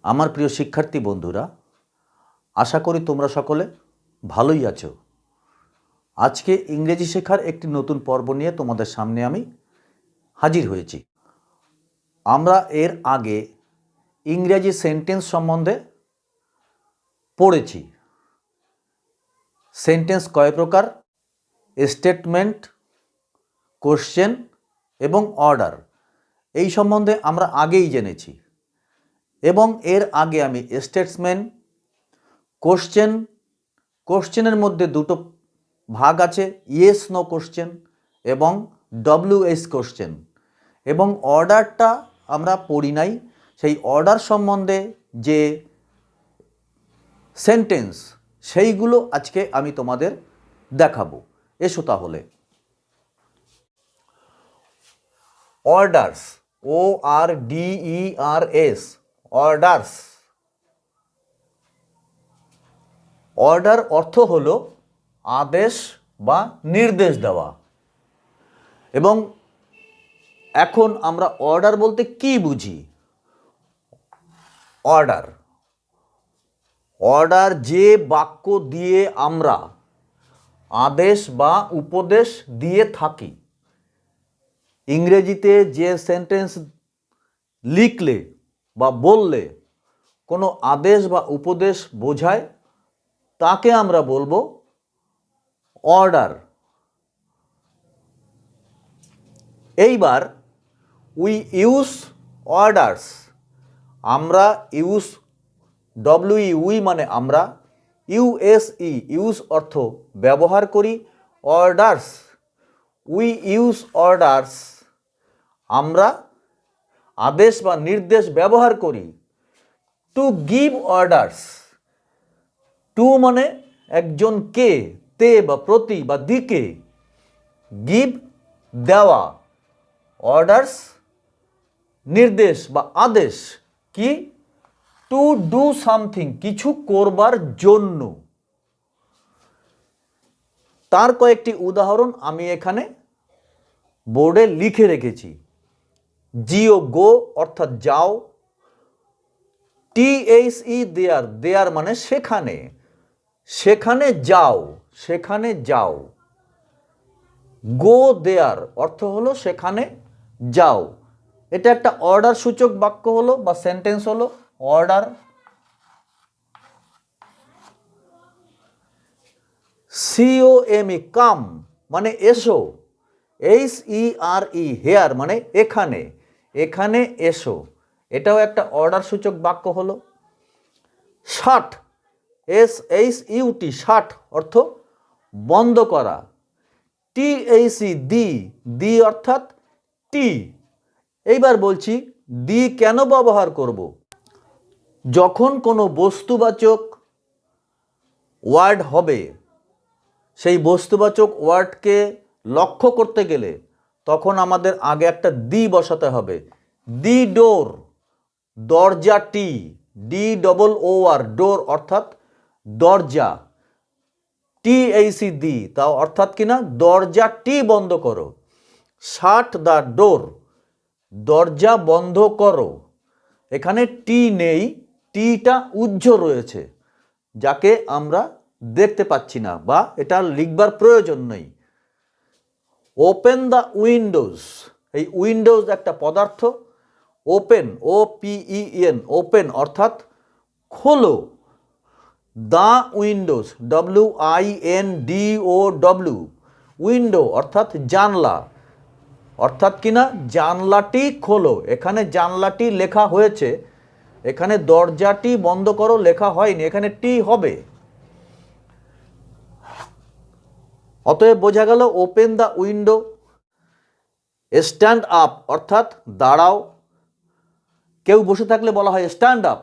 আমার প্রিয় শিক্ষার্থী বন্ধুরা, আশা করি তোমরা সকলে ভালোই আছো। আজকে ইংরেজি শেখার একটি নতুন পর্ব নিয়ে তোমাদের সামনে আমি হাজির হয়েছি। আমরা এর আগে ইংরেজি সেন্টেন্স সম্বন্ধে পড়েছি। সেন্টেন্স কয় প্রকার, স্টেটমেন্ট, কোশ্চেন এবং অর্ডার, এই সম্বন্ধে আমরা আগেই জেনেছি। এবং এর আগে আমি স্টেটসম্যান, কোশ্চেনের মধ্যে দুটো ভাগ আছে, ইয়েস নো কোশ্চেন এবং WH কোশ্চেন, এবং অর্ডারটা আমরা পড়ি নাই। সেই অর্ডার সম্বন্ধে যে সেন্টেন্স সেইগুলো আজকে আমি তোমাদের দেখাবো। এসো তাহলে। Orders, ORDERS, orders. অর্ডার অর্থ হলো আদেশ বা নির্দেশ দেওয়া। এবং এখন আমরা অর্ডার বলতে কি বুঝি? অর্ডার যে বাক্য দিয়ে আমরা আদেশ বা উপদেশ দিয়ে থাকি। ইংরেজিতে যে সেন্টেন্স লিখলে বা বললে কোনো আদেশ বা উপদেশ বোঝায় তাকে আমরা বলবো অর্ডার। এইবার উই ইউজ অর্ডার্স, আমরা ইউজ, উই মানে আমরা, ইউএসই ইউজ অর্থ ব্যবহার করি, অর্ডার্স, উই ইউজ অর্ডার্স, আমরা আদেশ বা নির্দেশ ব্যবহার করি। টু গিভ অর্ডার্স, টু মানে একজনকে, তে বা প্রতি বা দিকে, গিভ দেওয়া, অর্ডার্স নির্দেশ বা আদেশ, কি? টু ডু সামথিং, কিছু করবার জন্য। তার কয়েকটি উদাহরণ আমি এখানে বোর্ডে লিখে রেখেছি। জিও, গো অর্থাৎ যাও। THE দেয়ার, দেয়ার মানে সেখানে, সেখানে যাও, সেখানে যাও। গো দেয়ার অর্থ হলো সেখানে যাও। এটা একটা অর্ডার সূচক বাক্য হলো বা সেন্টেন্স হলো অর্ডার। COME, কাম মানে এসো। HERE, হেয়ার মানে এখানে, এখানে এসো। এটাও একটা অর্ডার সূচক বাক্য হলো। শাট, SHUT, শাট অর্থ বন্ধ করা। THE, দি অর্থাৎ টি। এইবার বলছি দি কেন ব্যবহার করব? যখন কোনো বস্তুবাচক ওয়ার্ড হবে, সেই বস্তুবাচক ওয়ার্ডকে লক্ষ্য করতে গেলে তখন আমাদের আগে একটা দি বসাতে হবে। দি ডোর, দরজাটি, DOOR, ডোর অর্থাৎ দরজা। THE, দি তাও অর্থাৎ কিনা দরজাটি বন্ধ করো। শাট দ্য ডোর, দরজা বন্ধ করো। এখানে টি নেই, টিটা উজ্জ্ব রয়েছে, যাকে আমরা দেখতে পাচ্ছি না বা এটা লিখবার প্রয়োজন নেই। ওপেন দ্য উইন্ডোজ, এই উইন্ডোজ একটা পদার্থ। ওপেন, OPEN, ওপেন অর্থাৎ খোলো। দ্য উইন্ডোজ, WINDOW, উইন্ডো অর্থাৎ জানলা, অর্থাৎ কিনা জানলাটি খোলো। এখানে জানলাটি লেখা হয়েছে, এখানে দরজাটি বন্ধ করো লেখা হয়নি, এখানে টি হবে। অতএব বোঝা গেল open the window. Stand up অর্থাৎ দাঁড়াও, কেউ বসে থাকলে বলা হয় স্ট্যান্ড আপ,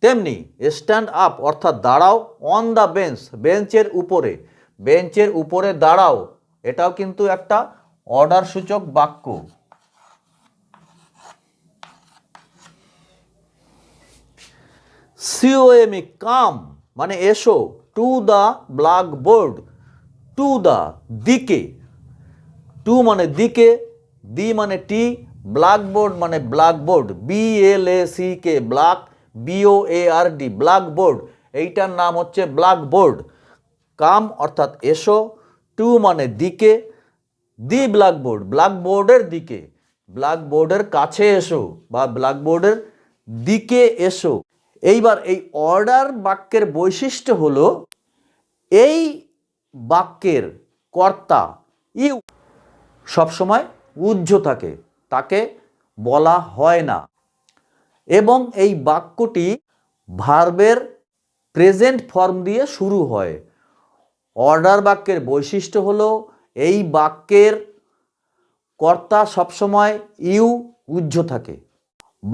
তেমনি স্ট্যান্ড আপ অর্থাৎ দাঁড়াও। অন দ্য বেঞ্চ, বেঞ্চের উপরে, বেঞ্চের উপরে দাঁড়াও, এটাও কিন্তু একটা অর্ডার সূচক বাক্য। COME, কাম মানে এসো। To the blackboard, to the দিকে, টু মানে দিকে, দি মানে টি, ব্ল্যাকবোর্ড মানে blackboard, BLACK, black, BOARD, blackboard, এইটার নাম হচ্ছে ব্ল্যাকবোর্ড। কাম অর্থাৎ এসো, টু মানে দিকে, দি ব্ল্যাকবোর্ড, ব্ল্যাকবোর্ডের দিকে, ব্ল্যাকবোর্ডের কাছে এসো বা ব্ল্যাকবোর্ডের দিকে এসো। এইবার এই অর্ডার বাক্যের বৈশিষ্ট্য হলো এই বাক্যের কর্তা ইউ সবসময় উহ্য থাকে, তাকে বলা হয় না, এবং এই বাক্যটি ভার্বের প্রেজেন্ট ফর্ম দিয়ে শুরু হয়। অর্ডার বাক্যের বৈশিষ্ট্য হলো এই বাক্যের কর্তা সবসময় ইউ উহ্য থাকে,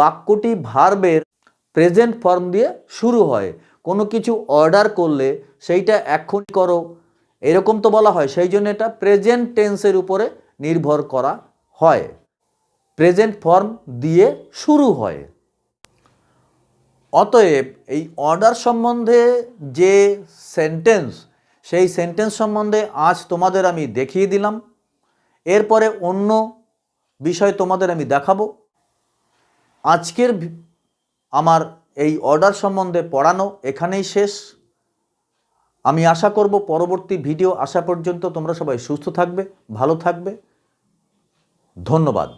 বাক্যটি ভার্বের প্রেজেন্ট ফর্ম দিয়ে শুরু হয়। কোনো কিছু অর্ডার করলে সেইটা এখন করো এরকম তো বলা হয়, সেই জন্য এটা প্রেজেন্ট টেন্সের উপরে নির্ভর করা হয়, প্রেজেন্ট ফর্ম দিয়ে শুরু হয়। অতএব এই অর্ডার সম্বন্ধে যে সেন্টেন্স, সেই সেন্টেন্স সম্বন্ধে আজ তোমাদের আমি দেখিয়ে দিলাম। এরপরে অন্য বিষয় তোমাদের আমি দেখাবো। আজকের আমার এই অর্ডার সম্বন্ধে পড়ানো এখানেই শেষ। আমি আশা করব পরবর্তী ভিডিও আসা পর্যন্ত তোমরা সবাই সুস্থ থাকবে, ভালো থাকবে। ধন্যবাদ।